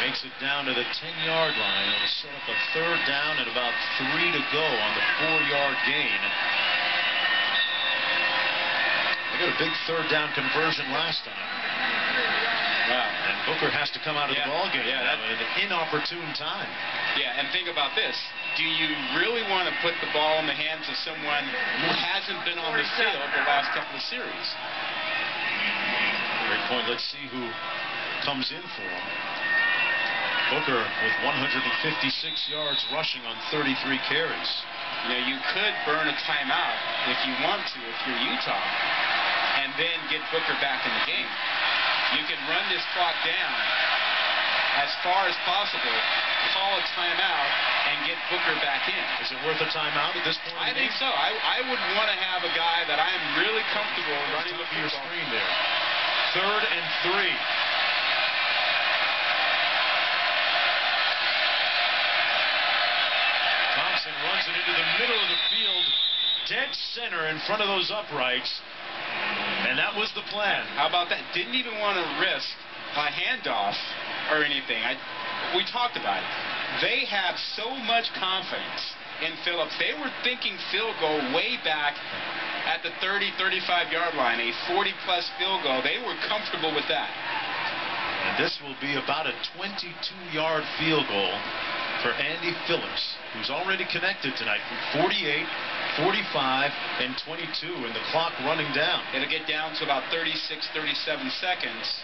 Makes it down to the 10-yard line. It'll set up a third down and about 3 to go on the 4-yard gain. They got a big third down conversion last time. Wow. And Booker has to come out of the ball game at an inopportune time. Yeah, and think about this. Do you really want to put the ball in the hands of someone who hasn't been on the field the last couple of series? Great point. Let's see who comes in for him. Booker with 156 yards rushing on 33 carries. You know, you could burn a timeout if you want to, if you're Utah, and then get Booker back in the game. You can run this clock down as far as possible, call a timeout, and get Booker back in. Is it worth a timeout at this point? I think so. I would want to have a guy that I'm really comfortable running the your screen there. 3rd and 3. Thompson runs it into the middle of the field, dead center in front of those uprights. And that was the plan. How about that? Didn't even want to risk a handoff or anything. We talked about it. They have so much confidence in Phillips. They were thinking field goal way back at the 30, 35-yard line, a 40-plus field goal. They were comfortable with that. And this will be about a 22-yard field goal for Andy Phillips, who's already connected tonight from 48, 45, and 22, and the clock running down. It'll get down to about 36, 37 seconds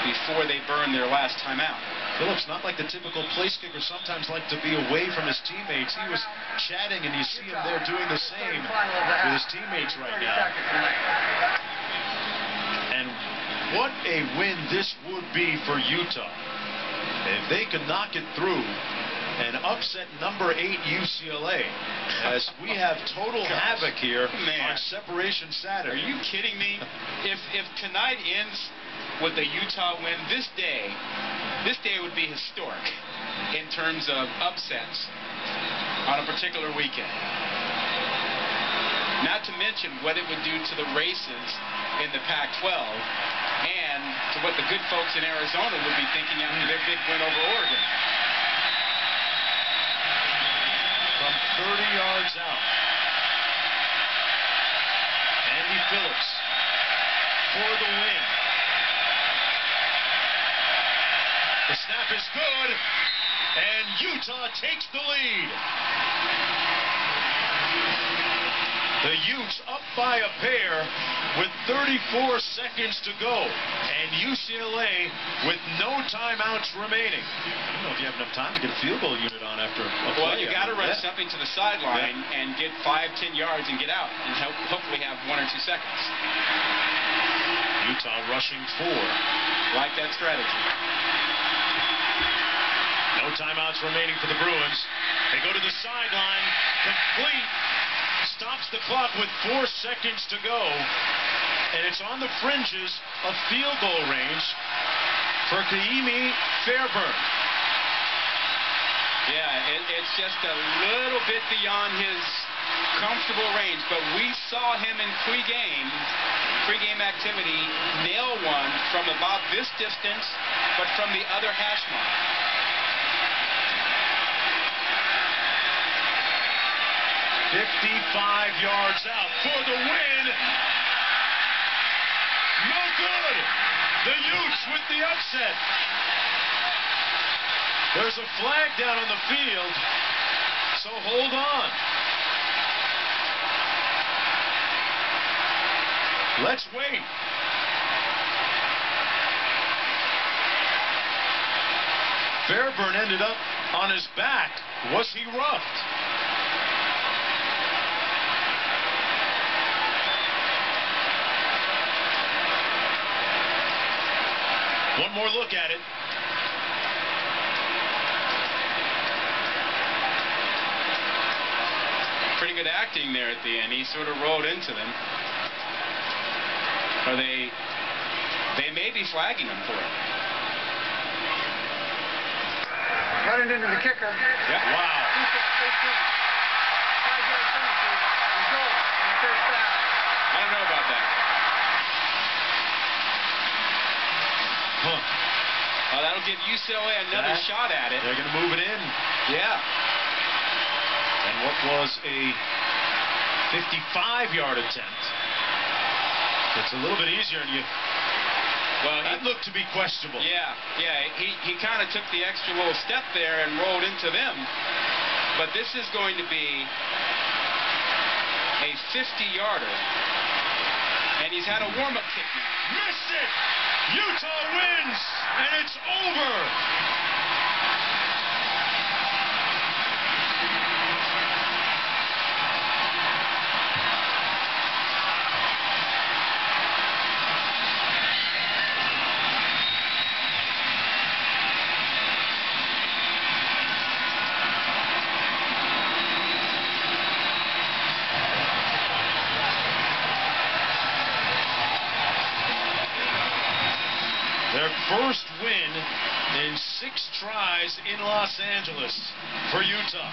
before they burn their last timeout. Phillips, not like the typical place kicker, sometimes like to be away from his teammates. He was chatting, and you see him there doing the same with his teammates right now. And what a win this would be for Utah. If they could knock it through and upset number 8 UCLA, as we have total havoc here on Separation Saturday. Are you kidding me? If tonight ends with a Utah win, this day would be historic in terms of upsets on a particular weekend. Not to mention what it would do to the races in the Pac-12 and to what the good folks in Arizona would be thinking after their big win over Oregon. From 30 yards out, Andy Phillips for the win. The snap is good, and Utah takes the lead. The Utes up by a pair with 34 seconds to go, and UCLA with no timeouts remaining. I don't know if you have enough time to get a field goal unit on after a play. Well, you got to run something to the sideline and get 5-10 yards and get out, and hopefully have 1 or 2 seconds. Utah rushing 4. Like that strategy. No timeouts remaining for the Bruins. They go to the sideline, complete. Stops the clock with 4 seconds to go, and it's on the fringes of field goal range for Kaimi Fairburn. Yeah, it's just a little bit beyond his comfortable range, but we saw him in pregame activity nail one from about this distance, but from the other hash mark. 55 yards out for the win. No good. The Utes with the upset. There's a flag down on the field, so hold on. Let's wait. Fairburn ended up on his back. Was he roughed? One more look at it. Pretty good acting there at the end. He sort of rolled into them. Or they may be flagging him for it. Running into the kicker. Yep. Wow. I don't know about that. Huh. Oh, that'll give UCLA another shot at it. They're going to move it in. Yeah. And what was a 55-yard attempt. It's a little bit easier, and that looked to be questionable. Yeah. He kind of took the extra little step there and rolled into them. But this is going to be a 50-yarder. And he's had a warm-up kick now. Missed it! Utah wins, and it's over! Their first win in 6 tries in Los Angeles for Utah.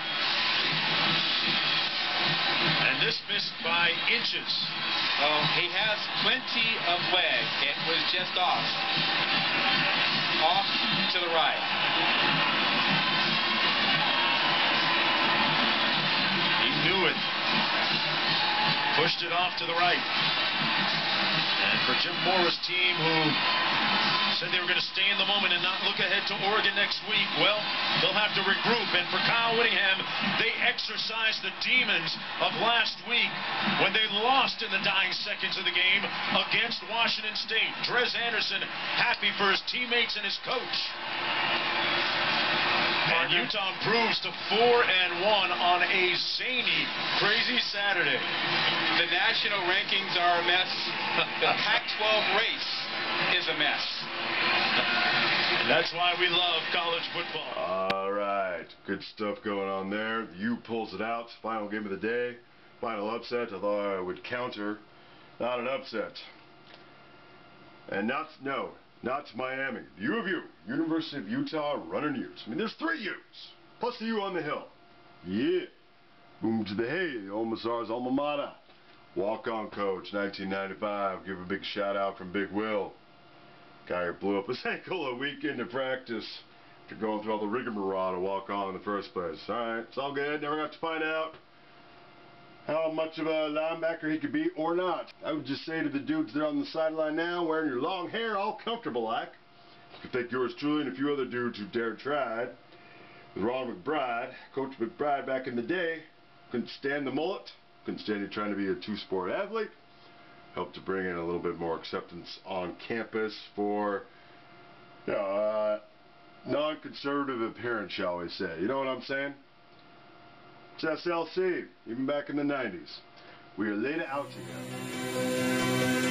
And this missed by inches. Oh, he has plenty of leg. It was just off. Off to the right. He knew it. Pushed it off to the right. And for Jim Mora's team, who said they were going to stay in the moment and not look ahead to Oregon next week, well, they'll have to regroup. And for Kyle Whittingham, they exercised the demons of last week when they lost in the dying seconds of the game against Washington State. Drez Anderson happy for his teammates and his coach. And Utah improves to 4-1 on a zany, crazy Saturday. The national rankings are a mess. The Pac-12 race is a mess. And that's why we love college football. All right, good stuff going on there. U pulls it out. Final game of the day. Final upset. I thought I would counter. Not an upset. And not Miami. U of U. University of Utah running Utes. I mean, there's 3 Utes. Plus the U on the hill. Yeah. Boom to the hay. OMSR's alma mater. Walk-on coach, 1995. Give a big shout out from Big Will. Guy who blew up his ankle a week into practice after going through all the rigmarole to walk on in the first place. Alright, it's all good. Never got to find out how much of a linebacker he could be or not. I would just say to the dudes there on the sideline now, wearing your long hair all comfortable like, you can thank yours truly and a few other dudes who dared tried. With Ronald McBride, Coach McBride back in the day, couldn't stand the mullet, couldn't stand it trying to be a 2-sport athlete. Helped to bring in a little bit more acceptance on campus for non-conservative appearance, shall we say. You know what I'm saying? It's SLC, even back in the 90s. We are laid out together.